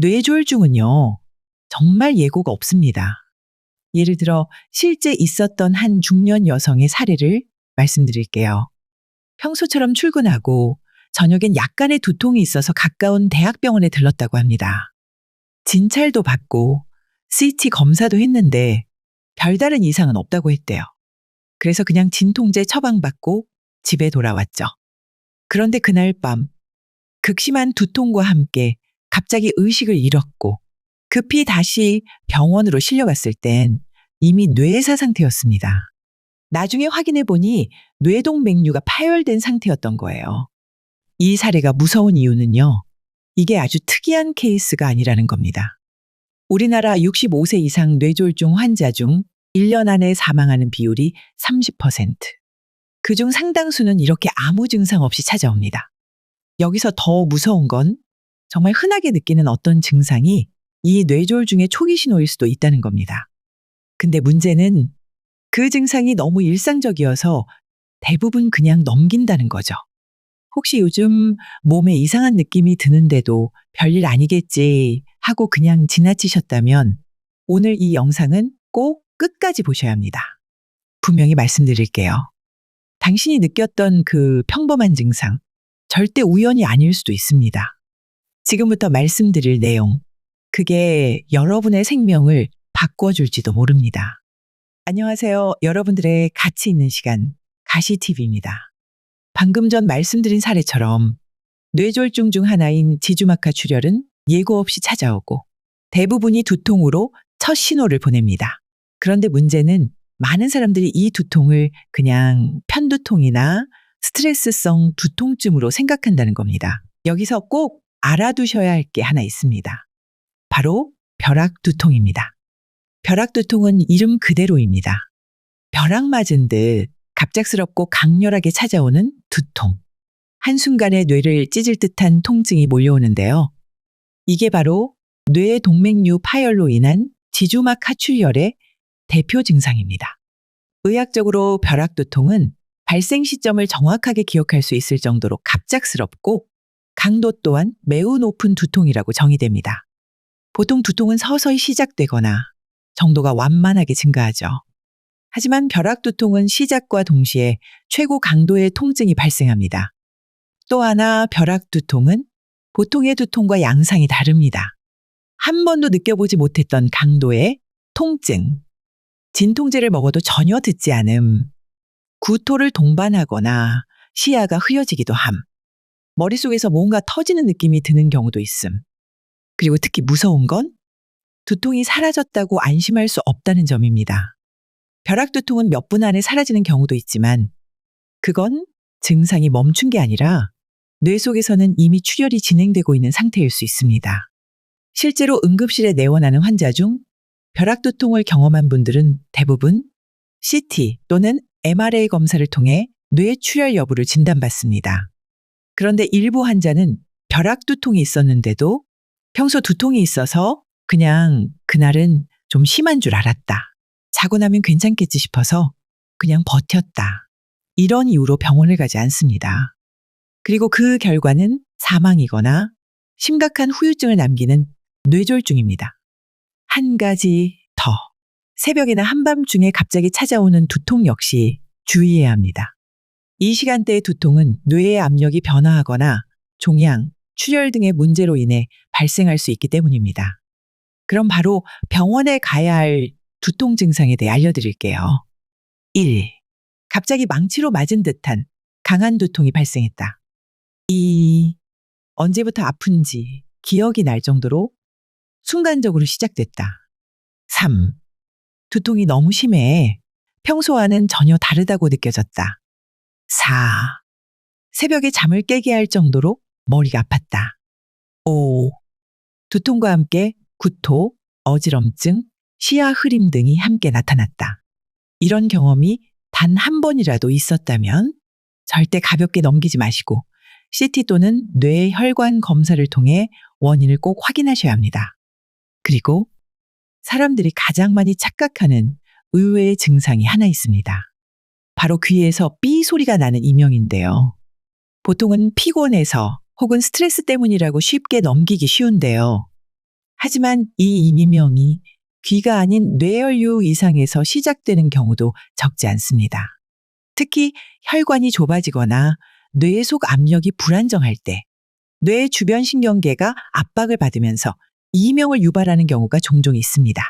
뇌졸중은요, 정말 예고가 없습니다. 예를 들어 실제 있었던 한 중년 여성의 사례를 말씀드릴게요. 평소처럼 출근하고 저녁엔 약간의 두통이 있어서 가까운 대학병원에 들렀다고 합니다. 진찰도 받고 CT 검사도 했는데 별다른 이상은 없다고 했대요. 그래서 그냥 진통제 처방받고 집에 돌아왔죠. 그런데 그날 밤 극심한 두통과 함께 갑자기 의식을 잃었고 급히 다시 병원으로 실려갔을 땐 이미 뇌사 상태였습니다. 나중에 확인해 보니 뇌동맥류가 파열된 상태였던 거예요. 이 사례가 무서운 이유는요, 이게 아주 특이한 케이스가 아니라는 겁니다. 우리나라 65세 이상 뇌졸중 환자 중 1년 안에 사망하는 비율이 30%. 그중 상당수는 이렇게 아무 증상 없이 찾아옵니다. 여기서 더 무서운 건 정말 흔하게 느끼는 어떤 증상이 이 뇌졸중의 초기 신호일 수도 있다는 겁니다. 근데 문제는 그 증상이 너무 일상적이어서 대부분 그냥 넘긴다는 거죠. 혹시 요즘 몸에 이상한 느낌이 드는데도 별일 아니겠지 하고 그냥 지나치셨다면 오늘 이 영상은 꼭 끝까지 보셔야 합니다. 분명히 말씀드릴게요. 당신이 느꼈던 그 평범한 증상, 절대 우연이 아닐 수도 있습니다. 지금부터 말씀드릴 내용, 그게 여러분의 생명을 바꿔줄지도 모릅니다. 안녕하세요. 여러분들의 가치 있는 시간, 가시TV입니다. 방금 전 말씀드린 사례처럼 뇌졸중 중 하나인 지주막하 출혈은 예고 없이 찾아오고 대부분이 두통으로 첫 신호를 보냅니다. 그런데 문제는 많은 사람들이 이 두통을 그냥 편두통이나 스트레스성 두통쯤으로 생각한다는 겁니다. 여기서 꼭 알아두셔야 할 게 하나 있습니다. 바로 벼락두통입니다. 벼락두통은 이름 그대로입니다. 벼락 맞은 듯 갑작스럽고 강렬하게 찾아오는 두통. 한순간에 뇌를 찢을 듯한 통증이 몰려오는데요. 이게 바로 뇌 동맥류 파열로 인한 지주막 하출혈의 대표 증상입니다. 의학적으로 벼락두통은 발생 시점을 정확하게 기억할 수 있을 정도로 갑작스럽고 강도 또한 매우 높은 두통이라고 정의됩니다. 보통 두통은 서서히 시작되거나 정도가 완만하게 증가하죠. 하지만 벼락두통은 시작과 동시에 최고 강도의 통증이 발생합니다. 또 하나 벼락두통은 보통의 두통과 양상이 다릅니다. 한 번도 느껴보지 못했던 강도의 통증, 진통제를 먹어도 전혀 듣지 않음, 구토를 동반하거나 시야가 흐려지기도 함, 머릿속에서 뭔가 터지는 느낌이 드는 경우도 있음. 그리고 특히 무서운 건 두통이 사라졌다고 안심할 수 없다는 점입니다. 벼락두통은 몇 분 안에 사라지는 경우도 있지만 그건 증상이 멈춘 게 아니라 뇌 속에서는 이미 출혈이 진행되고 있는 상태일 수 있습니다. 실제로 응급실에 내원하는 환자 중 벼락두통을 경험한 분들은 대부분 CT 또는 MRA 검사를 통해 뇌 출혈 여부를 진단받습니다. 그런데 일부 환자는 벼락두통이 있었는데도 평소 두통이 있어서 그냥 그날은 좀 심한 줄 알았다. 자고 나면 괜찮겠지 싶어서 그냥 버텼다. 이런 이유로 병원을 가지 않습니다. 그리고 그 결과는 사망이거나 심각한 후유증을 남기는 뇌졸중입니다. 한 가지 더. 새벽이나 한밤중에 갑자기 찾아오는 두통 역시 주의해야 합니다. 이 시간대의 두통은 뇌의 압력이 변화하거나 종양, 출혈 등의 문제로 인해 발생할 수 있기 때문입니다. 그럼 바로 병원에 가야 할 두통 증상에 대해 알려드릴게요. 1. 갑자기 망치로 맞은 듯한 강한 두통이 발생했다. 2. 언제부터 아픈지 기억이 날 정도로 순간적으로 시작됐다. 3. 두통이 너무 심해 평소와는 전혀 다르다고 느껴졌다. 4. 새벽에 잠을 깨게 할 정도로 머리가 아팠다. 5. 두통과 함께 구토, 어지럼증, 시야 흐림 등이 함께 나타났다. 이런 경험이 단 한 번이라도 있었다면 절대 가볍게 넘기지 마시고 CT 또는 뇌 혈관 검사를 통해 원인을 꼭 확인하셔야 합니다. 그리고 사람들이 가장 많이 착각하는 의외의 증상이 하나 있습니다. 바로 귀에서 삐 소리가 나는 이명인데요. 보통은 피곤해서 혹은 스트레스 때문이라고 쉽게 넘기기 쉬운데요. 하지만 이 이명이 귀가 아닌 뇌혈류 이상에서 시작되는 경우도 적지 않습니다. 특히 혈관이 좁아지거나 뇌 속 압력이 불안정할 때 뇌 주변 신경계가 압박을 받으면서 이명을 유발하는 경우가 종종 있습니다.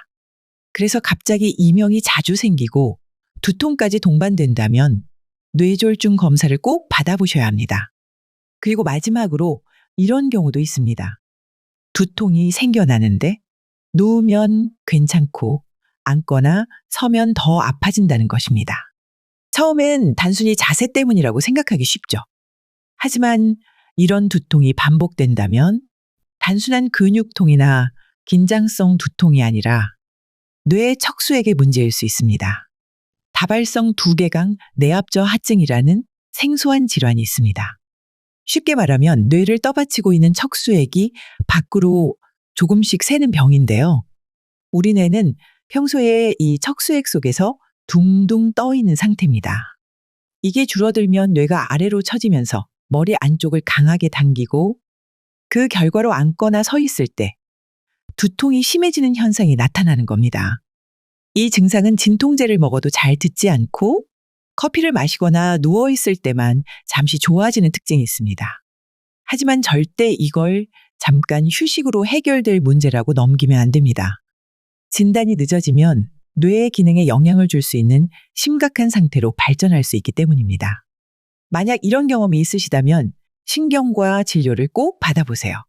그래서 갑자기 이명이 자주 생기고 두통까지 동반된다면 뇌졸중 검사를 꼭 받아보셔야 합니다. 그리고 마지막으로 이런 경우도 있습니다. 두통이 생겨나는데 누우면 괜찮고 앉거나 서면 더 아파진다는 것입니다. 처음엔 단순히 자세 때문이라고 생각하기 쉽죠. 하지만 이런 두통이 반복된다면 단순한 근육통이나 긴장성 두통이 아니라 뇌 척수액의 문제일 수 있습니다. 다발성 두개강 뇌압저 하증이라는 생소한 질환이 있습니다. 쉽게 말하면 뇌를 떠받치고 있는 척수액이 밖으로 조금씩 새는 병인데요. 우리 뇌는 평소에 이 척수액 속에서 둥둥 떠 있는 상태입니다. 이게 줄어들면 뇌가 아래로 처지면서 머리 안쪽을 강하게 당기고 그 결과로 앉거나 서 있을 때 두통이 심해지는 현상이 나타나는 겁니다. 이 증상은 진통제를 먹어도 잘 듣지 않고 커피를 마시거나 누워있을 때만 잠시 좋아지는 특징이 있습니다. 하지만 절대 이걸 잠깐 휴식으로 해결될 문제라고 넘기면 안 됩니다. 진단이 늦어지면 뇌의 기능에 영향을 줄 수 있는 심각한 상태로 발전할 수 있기 때문입니다. 만약 이런 경험이 있으시다면 신경과 진료를 꼭 받아보세요.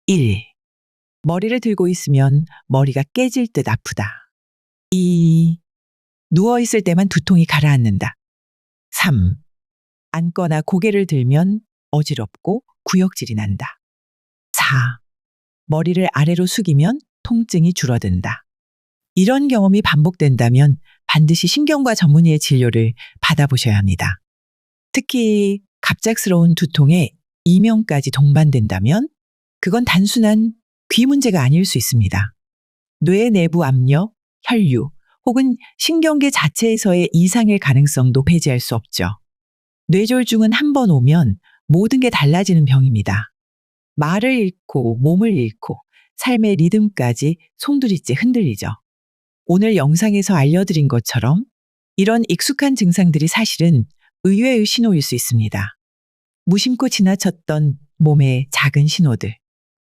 1. 머리를 들고 있으면 머리가 깨질 듯 아프다. 2. 누워있을 때만 두통이 가라앉는다. 3. 앉거나 고개를 들면 어지럽고 구역질이 난다. 4. 머리를 아래로 숙이면 통증이 줄어든다. 이런 경험이 반복된다면 반드시 신경과 전문의의 진료를 받아보셔야 합니다. 특히 갑작스러운 두통에 이명까지 동반된다면 그건 단순한 귀 문제가 아닐 수 있습니다. 뇌 내부 압력, 혈류 혹은 신경계 자체에서의 이상일 가능성도 배제할 수 없죠. 뇌졸중은 한 번 오면 모든 게 달라지는 병입니다. 말을 잃고 몸을 잃고 삶의 리듬까지 송두리째 흔들리죠. 오늘 영상에서 알려드린 것처럼 이런 익숙한 증상들이 사실은 의외의 신호일 수 있습니다. 무심코 지나쳤던 몸의 작은 신호들.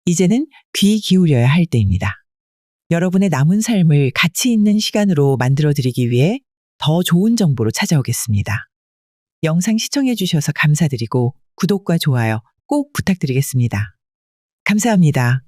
이제는 귀 기울여야 할 때입니다. 여러분의 남은 삶을 가치 있는 시간으로 만들어드리기 위해 더 좋은 정보로 찾아오겠습니다. 영상 시청해주셔서 감사드리고 구독과 좋아요 꼭 부탁드리겠습니다. 감사합니다.